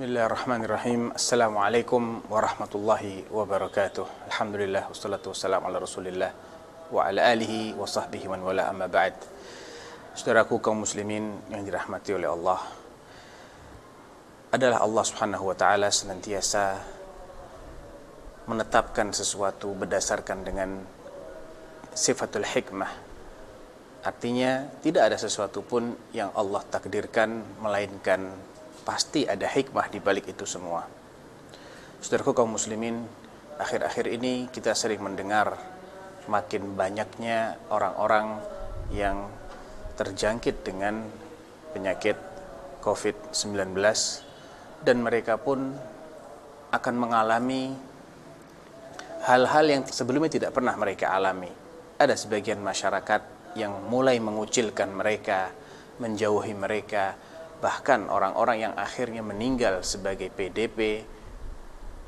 Bismillahirrahmanirrahim. Assalamualaikum warahmatullahi wabarakatuh. Alhamdulillah wassalatu wassalamu ala Rasulillah wa ala alihi wa sahbihi man wala, amma ba'd. Saudaraku kaum muslimin yang dirahmati oleh Allah, adalah Allah Subhanahu wa taala senantiasa menetapkan sesuatu berdasarkan dengan sifatul hikmah. Artinya tidak ada sesuatu pun yang Allah takdirkan melainkan pasti ada hikmah di balik itu semua. Saudaraku kaum muslimin, akhir-akhir ini kita sering mendengar makin banyaknya orang-orang yang terjangkit dengan penyakit COVID-19, dan mereka pun akan mengalami hal-hal yang sebelumnya tidak pernah mereka alami. Ada sebagian masyarakat yang mulai mengucilkan mereka, menjauhi mereka. Bahkan orang-orang yang akhirnya meninggal sebagai PDP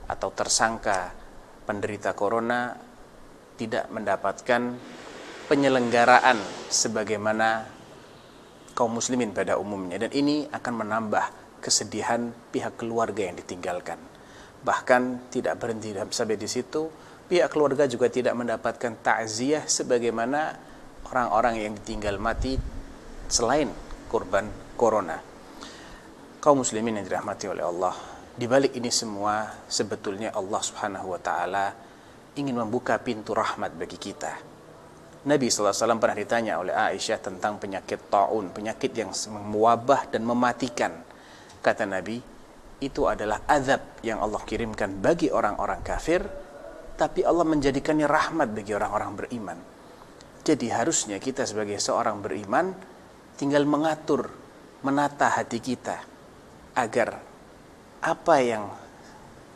atau tersangka penderita corona tidak mendapatkan penyelenggaraan sebagaimana kaum muslimin pada umumnya. Dan ini akan menambah kesedihan pihak keluarga yang ditinggalkan. Bahkan tidak berhenti sampai di situ, pihak keluarga juga tidak mendapatkan takziah sebagaimana orang-orang yang ditinggal mati selain korban corona. Kaum muslimin yang dirahmati oleh Allah, di balik ini semua sebetulnya Allah Subhanahu wa taala ingin membuka pintu rahmat bagi kita. Nabi SAW pernah ditanya oleh Aisyah tentang penyakit taun, penyakit yang mewabah dan mematikan. Kata Nabi, itu adalah azab yang Allah kirimkan bagi orang-orang kafir, tapi Allah menjadikannya rahmat bagi orang-orang beriman. Jadi harusnya kita sebagai seorang beriman tinggal mengatur, menata hati kita agar apa yang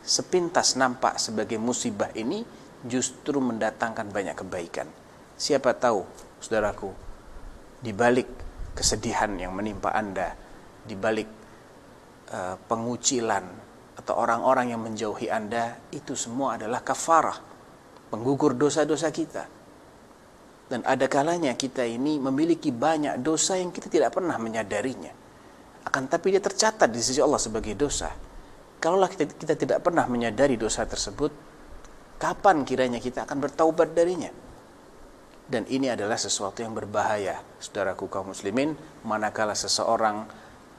sepintas nampak sebagai musibah ini justru mendatangkan banyak kebaikan. Siapa tahu, saudaraku, di balik kesedihan yang menimpa Anda, di balik pengucilan atau orang-orang yang menjauhi Anda, itu semua adalah kafarah, penggugur dosa-dosa kita. Dan ada kalanya kita ini memiliki banyak dosa yang kita tidak pernah menyadarinya, akan tapi dia tercatat di sisi Allah sebagai dosa. Kalaulah kita tidak pernah menyadari dosa tersebut, kapan kiranya kita akan bertaubat darinya? Dan ini adalah sesuatu yang berbahaya, saudaraku kaum muslimin, manakala seseorang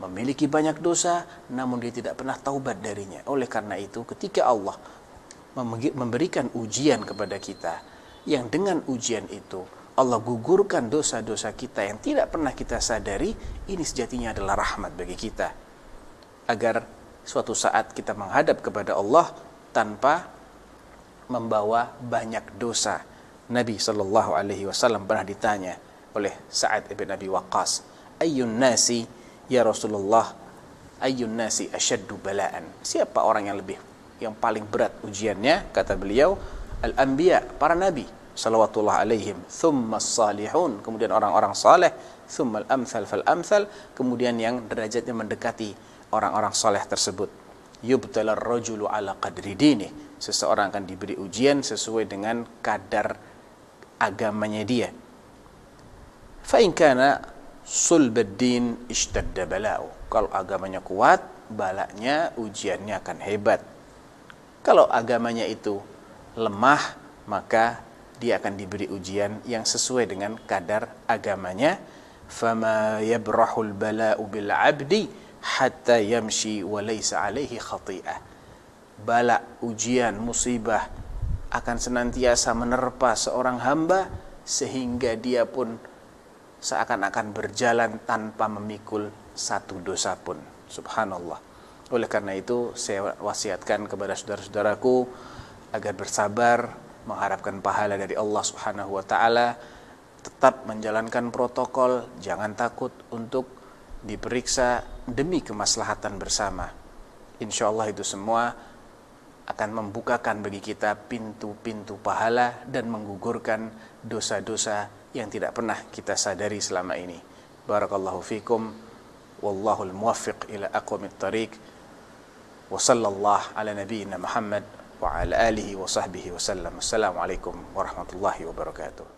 memiliki banyak dosa namun dia tidak pernah taubat darinya. Oleh karena itu, ketika Allah memberikan ujian kepada kita, yang dengan ujian itu Allah gugurkan dosa-dosa kita yang tidak pernah kita sadari, ini sejatinya adalah rahmat bagi kita, agar suatu saat kita menghadap kepada Allah tanpa membawa banyak dosa. Nabi SAW pernah ditanya oleh Sa'ad ibn Abi Waqqas, ayyun nasi ya Rasulullah, ayyun nasi asyaddu bala'an, siapa orang yang paling berat ujiannya? Kata beliau, al-anbiya, para nabi salawatullah alaihim, thumma salihun, kemudian orang-orang saleh, thumma al-amthal fal-amthal, kemudian yang derajatnya mendekati orang-orang saleh tersebut. Yubtalar rajulu ala qadri dinih, seseorang akan diberi ujian sesuai dengan kadar agamanya dia. Fa in kana sulbad din ishtadda bala'u, kalau agamanya kuat, balanya, ujiannya akan hebat. Kalau agamanya itu lemah, maka dia akan diberi ujian yang sesuai dengan kadar agamanya. Fama yabrahul bala'u bil 'abdi hatta yamshi wa laysa 'alaihi khati'ah. Bala, ujian, musibah akan senantiasa menerpa seorang hamba sehingga dia pun seakan-akan berjalan tanpa memikul satu dosa pun. Subhanallah. Oleh karena itu, saya wasiatkan kepada saudara-saudaraku agar bersabar, mengharapkan pahala dari Allah Subhanahu wa taala, tetap menjalankan protokol, jangan takut untuk diperiksa demi kemaslahatan bersama. Insyaallah itu semua akan membukakan bagi kita pintu-pintu pahala dan menggugurkan dosa-dosa yang tidak pernah kita sadari selama ini. Barakallahu fikum, wallahul muwaffiq ila aqwamit thariq. Wa sallallahu ala nabiyyina Muhammad wa ala alihi wa sahbihi wa sallam. Assalamualaikum warahmatullahi wabarakatuh.